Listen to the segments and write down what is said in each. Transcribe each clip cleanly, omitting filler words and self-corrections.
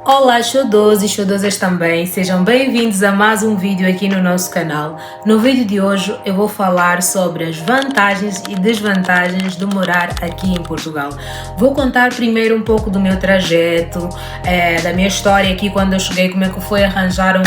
Olá xodós e xodosas também, sejam bem-vindos a mais um vídeo aqui no nosso canal. No vídeo de hoje eu vou falar sobre as vantagens e desvantagens de morar aqui em Portugal. Vou contar primeiro um pouco do meu trajeto, da minha história aqui quando eu cheguei, como é que foi arranjar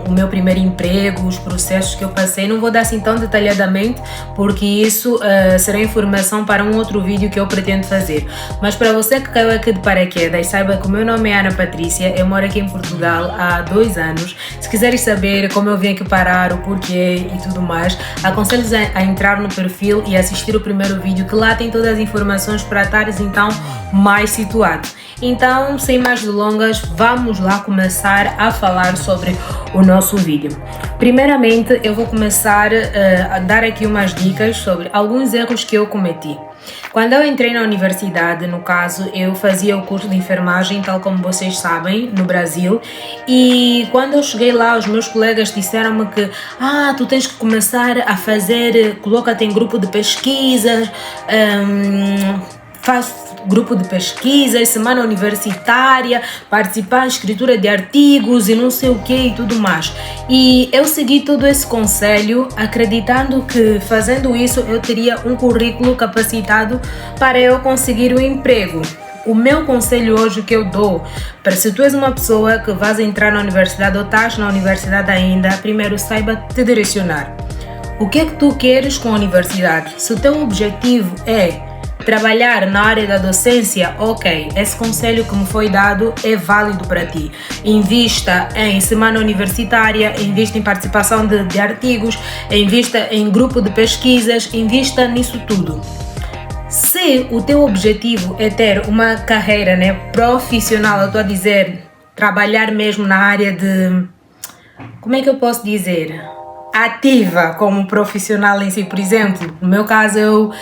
o meu primeiro emprego, os processos que eu passei. Não vou dar assim tão detalhadamente porque isso será informação para um outro vídeo que eu pretendo fazer. Mas para você que caiu aqui de paraquedas, saiba que o meu nome é Ana Patrícia. Eu moro aqui em Portugal há 2 anos. Se quiseres saber como eu vim aqui parar, o porquê e tudo mais, aconselho-vos a entrar no perfil e assistir o primeiro vídeo, que lá tem todas as informações para estares então mais situado. Então, sem mais delongas, vamos lá começar a falar sobre o nosso vídeo. Primeiramente, eu vou começar a dar aqui umas dicas sobre alguns erros que eu cometi. Quando eu entrei na universidade, no caso, eu fazia o curso de enfermagem, tal como vocês sabem, no Brasil, e quando eu cheguei lá, os meus colegas disseram-me que tu tens que começar a fazer, coloca-te em grupo de pesquisas, faz grupo de pesquisas, semana universitária, participar da escritura de artigos e não sei o que e tudo mais. E eu segui todo esse conselho, acreditando que fazendo isso eu teria um currículo capacitado para eu conseguir um emprego. O meu conselho hoje que eu dou, para se tu és uma pessoa que vais entrar na universidade ou estás na universidade ainda, primeiro saiba te direcionar. O que é que tu queres com a universidade? Se o teu objetivo é trabalhar na área da docência, ok, esse conselho que me foi dado é válido para ti. Invista em semana universitária, invista em participação de artigos, invista em grupo de pesquisas, invista nisso tudo. Se o teu objetivo é ter uma carreira profissional, eu estou a dizer, trabalhar mesmo na área de, como é que eu posso dizer? Ativa como profissional em si. Por exemplo, no meu caso eu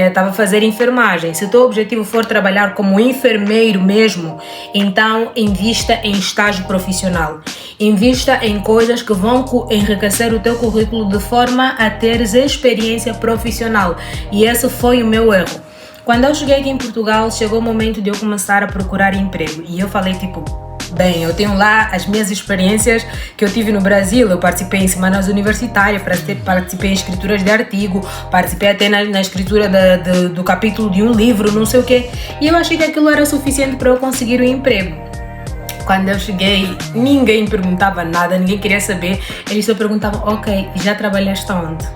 estava a fazer enfermagem. Se o teu objetivo for trabalhar como enfermeiro mesmo, então invista em estágio profissional. Invista em coisas que vão enriquecer o teu currículo de forma a teres experiência profissional. E esse foi o meu erro. Quando eu cheguei aqui em Portugal, chegou o momento de eu começar a procurar emprego. E eu falei bem, eu tenho lá as minhas experiências que eu tive no Brasil. Eu participei em semanas universitárias, participei em escrituras de artigo, participei até na escritura do capítulo de um livro, não sei o quê. E eu achei que aquilo era suficiente para eu conseguir um emprego. Quando eu cheguei, ninguém perguntava nada, ninguém queria saber. Eles só perguntavam, ok, já trabalhaste onde?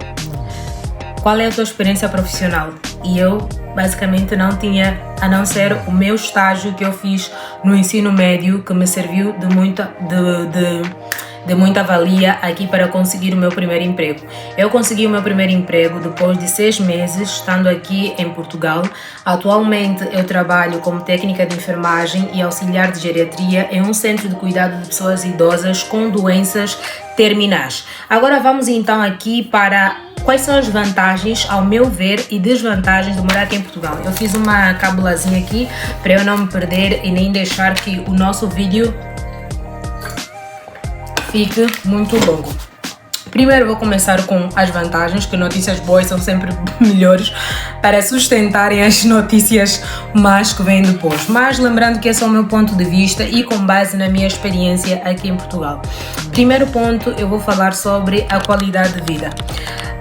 Qual é a tua experiência profissional? E eu basicamente não tinha, a não ser o meu estágio que eu fiz no ensino médio, que me serviu de muita valia aqui para conseguir o meu primeiro emprego. Eu consegui o meu primeiro emprego depois de 6 meses estando aqui em Portugal. Atualmente eu trabalho como técnica de enfermagem e auxiliar de geriatria em um centro de cuidado de pessoas idosas com doenças terminais. Agora vamos então aqui para quais são as vantagens, ao meu ver, e desvantagens de morar aqui em Portugal. Eu fiz uma cabulazinha aqui para eu não me perder e nem deixar que o nosso vídeo fique muito longo. Primeiro vou começar com as vantagens, que notícias boas são sempre melhores para sustentarem as notícias más que vêm depois. Mas lembrando que esse é o meu ponto de vista e com base na minha experiência aqui em Portugal. Primeiro ponto, eu vou falar sobre a qualidade de vida.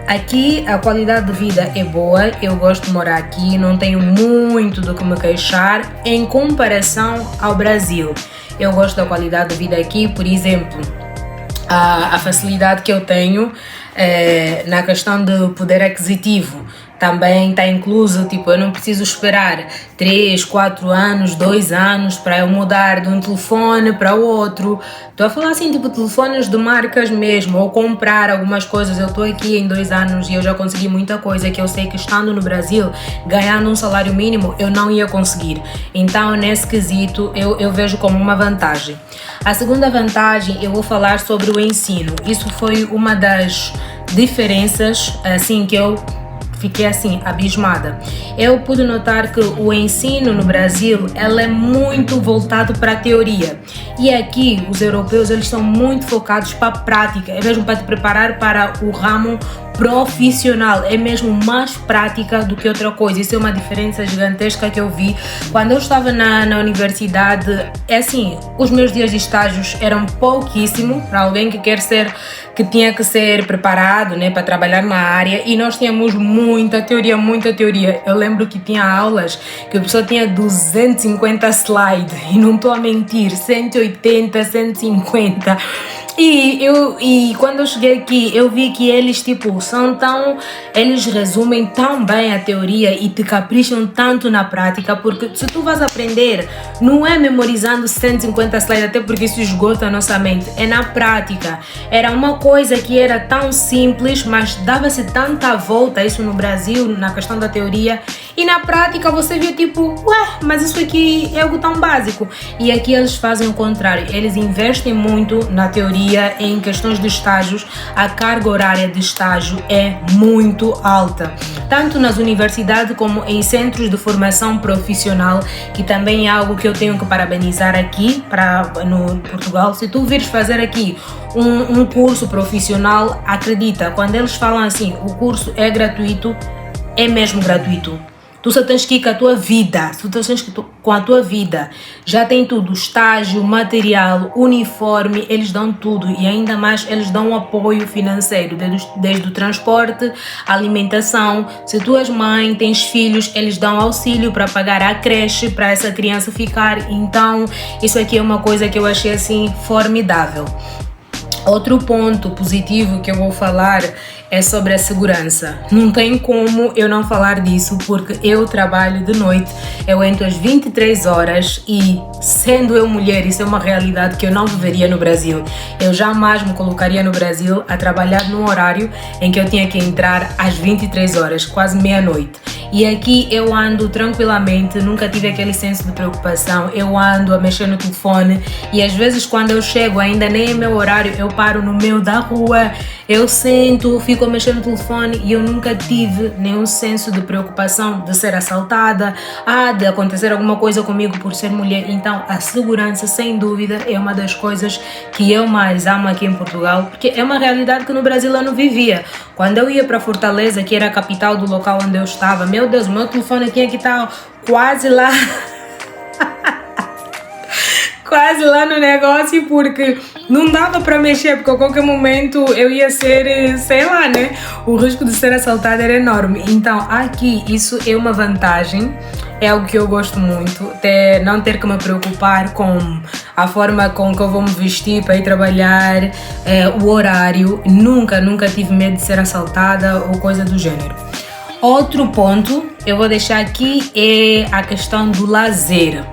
Aqui a qualidade de vida é boa, eu gosto de morar aqui, não tenho muito do que me queixar em comparação ao Brasil. Eu gosto da qualidade de vida aqui, por exemplo, a facilidade que eu tenho na questão do poder aquisitivo também está incluso, eu não preciso esperar 3, 4 anos, 2 anos para eu mudar de um telefone para o outro. Estou a falar assim, telefones de marcas mesmo, ou comprar algumas coisas. Eu estou aqui em 2 anos e eu já consegui muita coisa que eu sei que estando no Brasil, ganhando um salário mínimo, eu não ia conseguir. Então, nesse quesito, eu vejo como uma vantagem. A segunda vantagem, eu vou falar sobre o ensino. Isso foi uma das diferenças, assim, que eu fiquei assim, abismada. Eu pude notar que o ensino no Brasil, ela é muito voltado para a teoria. E aqui os europeus eles são muito focados para a prática, é mesmo para te preparar para o ramo profissional, é mesmo mais prática do que outra coisa. Isso é uma diferença gigantesca que eu vi quando eu estava na universidade. É assim, os meus dias de estágios eram pouquíssimo para alguém que tinha que ser preparado, né, para trabalhar na área, e nós tínhamos muita teoria, muita teoria. Eu lembro que tinha aulas que a pessoa tinha 250 slides, e não estou a mentir, 180, 150. E quando eu cheguei aqui, eu vi que eles eles resumem tão bem a teoria e te capricham tanto na prática, porque se tu vas aprender, não é memorizando 150 slides, até porque isso esgota a nossa mente, é na prática. Era uma coisa que era tão simples, mas dava-se tanta volta isso no Brasil, na questão da teoria, e na prática você via mas isso aqui é algo tão básico. E aqui eles fazem o contrário, eles investem muito na teoria. Em questões de estágios, a carga horária de estágio é muito alta, tanto nas universidades como em centros de formação profissional, que também é algo que eu tenho que parabenizar aqui no Portugal. Se tu vires fazer aqui um curso profissional, acredita, quando eles falam assim, o curso é gratuito, é mesmo gratuito. Tu só tens que ir com a tua vida, com a tua vida. Já tem tudo, estágio, material, uniforme, eles dão tudo, e ainda mais eles dão um apoio financeiro, desde o transporte, alimentação. Se tu és mãe, tens filhos, eles dão auxílio para pagar a creche, para essa criança ficar. Então, isso aqui é uma coisa que eu achei assim formidável. Outro ponto positivo que eu vou falar é sobre a segurança. Não tem como eu não falar disso, porque eu trabalho de noite, eu entro às 23 horas e, sendo eu mulher, isso é uma realidade que eu não viveria no Brasil. Eu jamais me colocaria no Brasil a trabalhar num horário em que eu tinha que entrar às 23 horas, quase meia-noite. E aqui eu ando tranquilamente, nunca tive aquele senso de preocupação, eu ando a mexer no telefone, e às vezes quando eu chego, ainda nem é meu horário, eu paro no meio da rua, eu sento, fico a mexer no telefone, e eu nunca tive nenhum senso de preocupação de ser assaltada, de acontecer alguma coisa comigo por ser mulher. Então a segurança, sem dúvida, é uma das coisas que eu mais amo aqui em Portugal, porque é uma realidade que no Brasil eu não vivia. Quando eu ia para Fortaleza, que era a capital do local onde eu estava, meu Deus, o meu telefone tinha que estar quase lá quase lá no negócio, porque não dava para mexer, porque a qualquer momento eu ia ser, sei lá, né? O risco de ser assaltada era enorme. Então aqui isso é uma vantagem, é algo que eu gosto muito, não ter que me preocupar com a forma com que eu vou me vestir para ir trabalhar, o horário. Nunca tive medo de ser assaltada ou coisa do gênero. Outro ponto eu vou deixar aqui é a questão do lazer.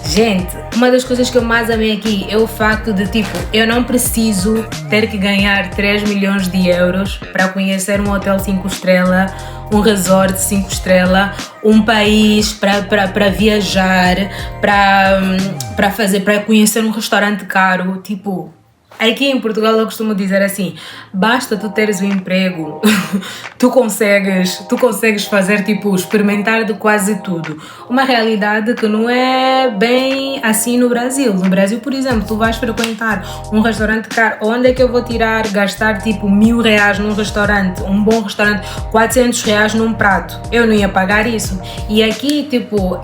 Gente, uma das coisas que eu mais amei aqui é o facto de, eu não preciso ter que ganhar 3 milhões de euros para conhecer um hotel 5 estrelas, um resort 5 estrelas, um país para viajar, para conhecer um restaurante caro. Aqui em Portugal eu costumo dizer assim, basta tu teres um emprego, tu consegues fazer, experimentar de quase tudo. Uma realidade que não é bem assim no Brasil. No Brasil, por exemplo, tu vais frequentar um restaurante caro, onde é que eu vou gastar R$1.000 num restaurante, um bom restaurante, R$400 num prato? Eu não ia pagar isso. E aqui,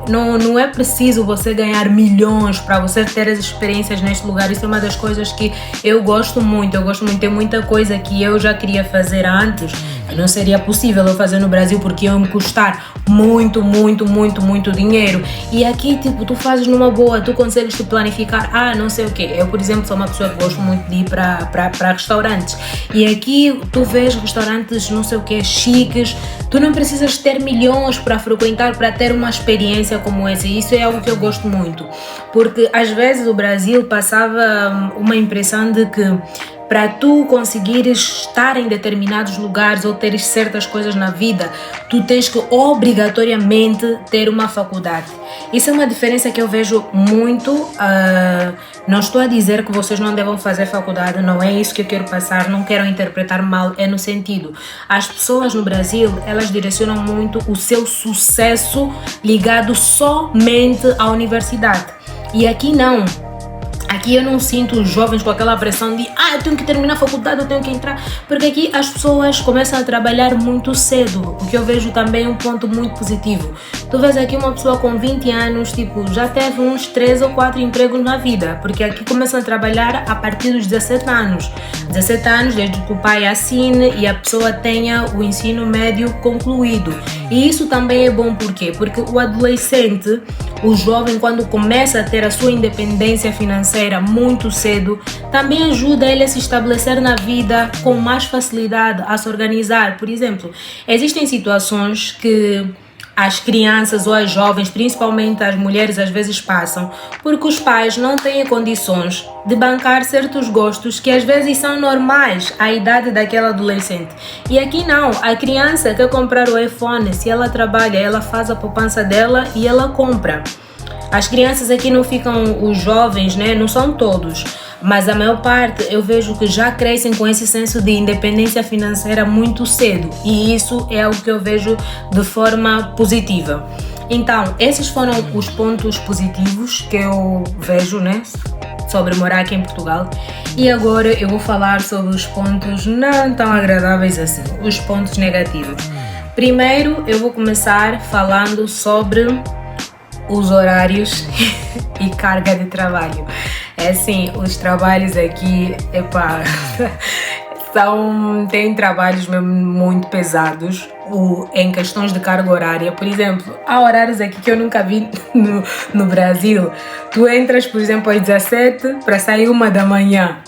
não é preciso você ganhar milhões para você ter as experiências neste lugar. Isso é uma das coisas que eu gosto muito, tem muita coisa que eu já queria fazer antes, que não seria possível eu fazer no Brasil, porque ia me custar muito dinheiro. E aqui, tu fazes numa boa, tu consegues te planificar, não sei o quê. Eu, por exemplo, sou uma pessoa que gosto muito de ir para restaurantes, e aqui tu vês restaurantes, não sei o quê, chiques, tu não precisas ter milhões para frequentar, para ter uma experiência como essa. E isso é algo que eu gosto muito, porque às vezes o Brasil passava uma impressão de que para tu conseguires estar em determinados lugares ou teres certas coisas na vida, tu tens que obrigatoriamente ter uma faculdade. Isso é uma diferença que eu vejo muito. Não estou a dizer que vocês não devam fazer faculdade, não é isso que eu quero passar, não quero interpretar mal, é no sentido, as pessoas no Brasil, elas direcionam muito o seu sucesso ligado somente à universidade, e aqui não. Aqui eu não sinto os jovens com aquela pressão de eu tenho que terminar a faculdade, eu tenho que entrar, porque aqui as pessoas começam a trabalhar muito cedo, o que eu vejo também um ponto muito positivo. Tu vês aqui uma pessoa com 20 anos, tipo, já teve uns 3 ou 4 empregos na vida, porque aqui começam a trabalhar a partir dos 17 anos. 17 anos desde que o pai assine e a pessoa tenha o ensino médio concluído. E isso também é bom, por quê? Porque o adolescente, o jovem, quando começa a ter a sua independência financeira muito cedo, também ajuda ele a se estabelecer na vida com mais facilidade, a se organizar. Por exemplo, existem situações que as crianças ou as jovens, principalmente as mulheres, às vezes passam porque os pais não têm condições de bancar certos gostos que às vezes são normais à idade daquela adolescente. E aqui não, a criança quer comprar o iPhone, se ela trabalha, ela faz a poupança dela e ela compra. As crianças aqui não ficam, os jovens, né? Não são todos, mas a maior parte eu vejo que já crescem com esse senso de independência financeira muito cedo, e isso é algo que eu vejo de forma positiva. Então, esses foram os pontos positivos que eu vejo, né, sobre morar aqui em Portugal. E agora eu vou falar sobre os pontos não tão agradáveis assim, os pontos negativos. Primeiro, eu vou começar falando sobre os horários e carga de trabalho. É assim, os trabalhos aqui, tem trabalhos mesmo muito pesados em questões de carga horária. Por exemplo, há horários aqui que eu nunca vi no Brasil. Tu entras, por exemplo, às 17 para sair 1 da manhã.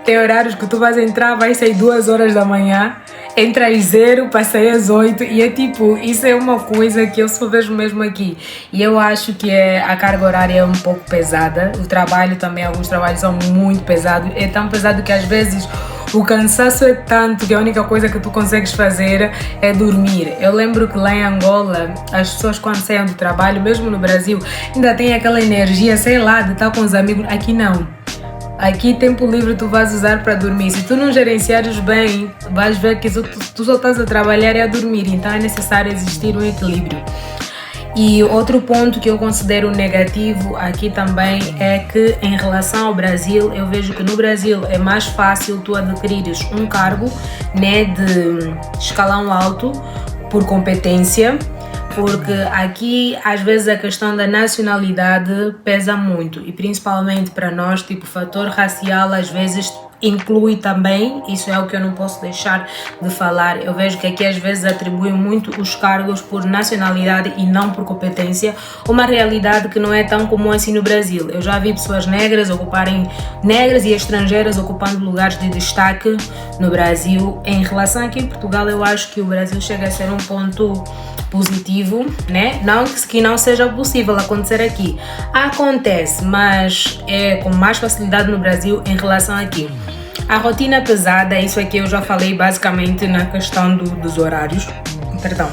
Tem horários que tu vais entrar, vai sair 2 horas da manhã, entra às 0 para sair às 8, e é tipo, isso é uma coisa que eu só vejo mesmo aqui. E eu acho que a carga horária é um pouco pesada. O trabalho também, alguns trabalhos são muito pesados. É tão pesado que às vezes o cansaço é tanto que a única coisa que tu consegues fazer é dormir. Eu lembro que lá em Angola, as pessoas quando saem do trabalho, mesmo no Brasil, ainda têm aquela energia, sei lá, de estar com os amigos. Aqui não. Aqui tempo livre tu vais usar para dormir. Se tu não gerenciares bem, vais ver que tu só estás a trabalhar e a dormir. Então é necessário existir um equilíbrio. E outro ponto que eu considero negativo aqui também é que, em relação ao Brasil, eu vejo que no Brasil é mais fácil tu adquirires um cargo, né, de escalão alto por competência, porque aqui às vezes a questão da nacionalidade pesa muito, e principalmente para nós, tipo, o fator racial às vezes inclui também. Isso é o que eu não posso deixar de falar. Eu vejo que aqui às vezes atribuem muito os cargos por nacionalidade e não por competência, uma realidade que não é tão comum assim no Brasil. Eu já vi pessoas negras e estrangeiras ocupando lugares de destaque no Brasil. Em relação aqui em Portugal, eu acho que o Brasil chega a ser um ponto positivo, né? Não que não seja possível acontecer aqui. Acontece, mas é com mais facilidade no Brasil em relação aqui. A rotina pesada, isso aqui eu já falei basicamente na questão dos horários. Perdão.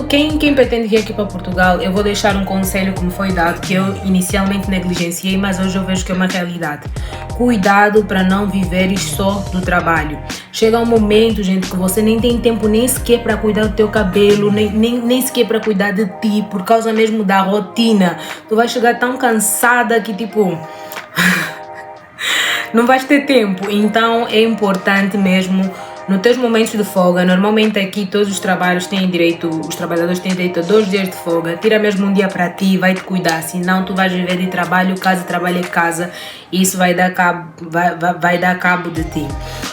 Quem pretende vir aqui para Portugal, eu vou deixar um conselho que me foi dado, que eu inicialmente negligenciei, mas hoje eu vejo que é uma realidade. Cuidado para não viveres só do trabalho. Chega um momento, gente, que você nem tem tempo nem sequer para cuidar do teu cabelo, nem sequer para cuidar de ti, por causa mesmo da rotina. Tu vais chegar tão cansada que tipo... não vais ter tempo. Então é importante mesmo, nos teus momentos de folga, normalmente aqui todos os trabalhadores têm direito a 2 dias de folga. Tira mesmo um dia para ti, vai te cuidar, senão tu vais viver de trabalho, trabalho e casa, e isso vai dar cabo de ti.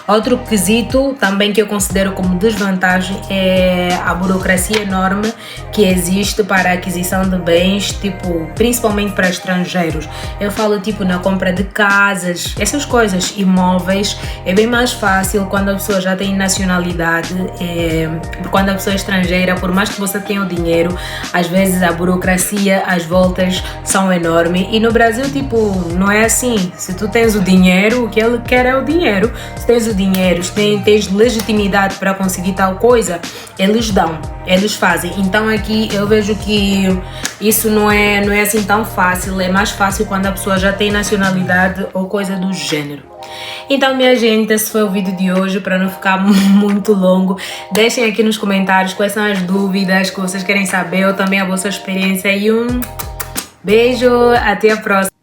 Outro quesito também que eu considero como desvantagem é a burocracia enorme que existe para a aquisição de bens, tipo, principalmente para estrangeiros. Eu falo tipo na compra de casas, essas coisas, imóveis. É bem mais fácil quando a pessoa já tem nacionalidade, quando a pessoa é estrangeira, por mais que você tenha o dinheiro, às vezes a burocracia, as voltas são enormes. E no Brasil, tipo, não é assim. Se tu tens o dinheiro, o que ele quer é o dinheiro. Se tens o dinheiro, tens legitimidade para conseguir tal coisa, eles dão, eles fazem. Então aqui eu vejo que isso não é assim tão fácil. É mais fácil quando a pessoa já tem nacionalidade ou coisa do gênero. Então, minha gente, esse foi o vídeo de hoje. Para não ficar muito longo, deixem aqui nos comentários quais são as dúvidas que vocês querem saber, ou também a vossa experiência. E um beijo, até a próxima.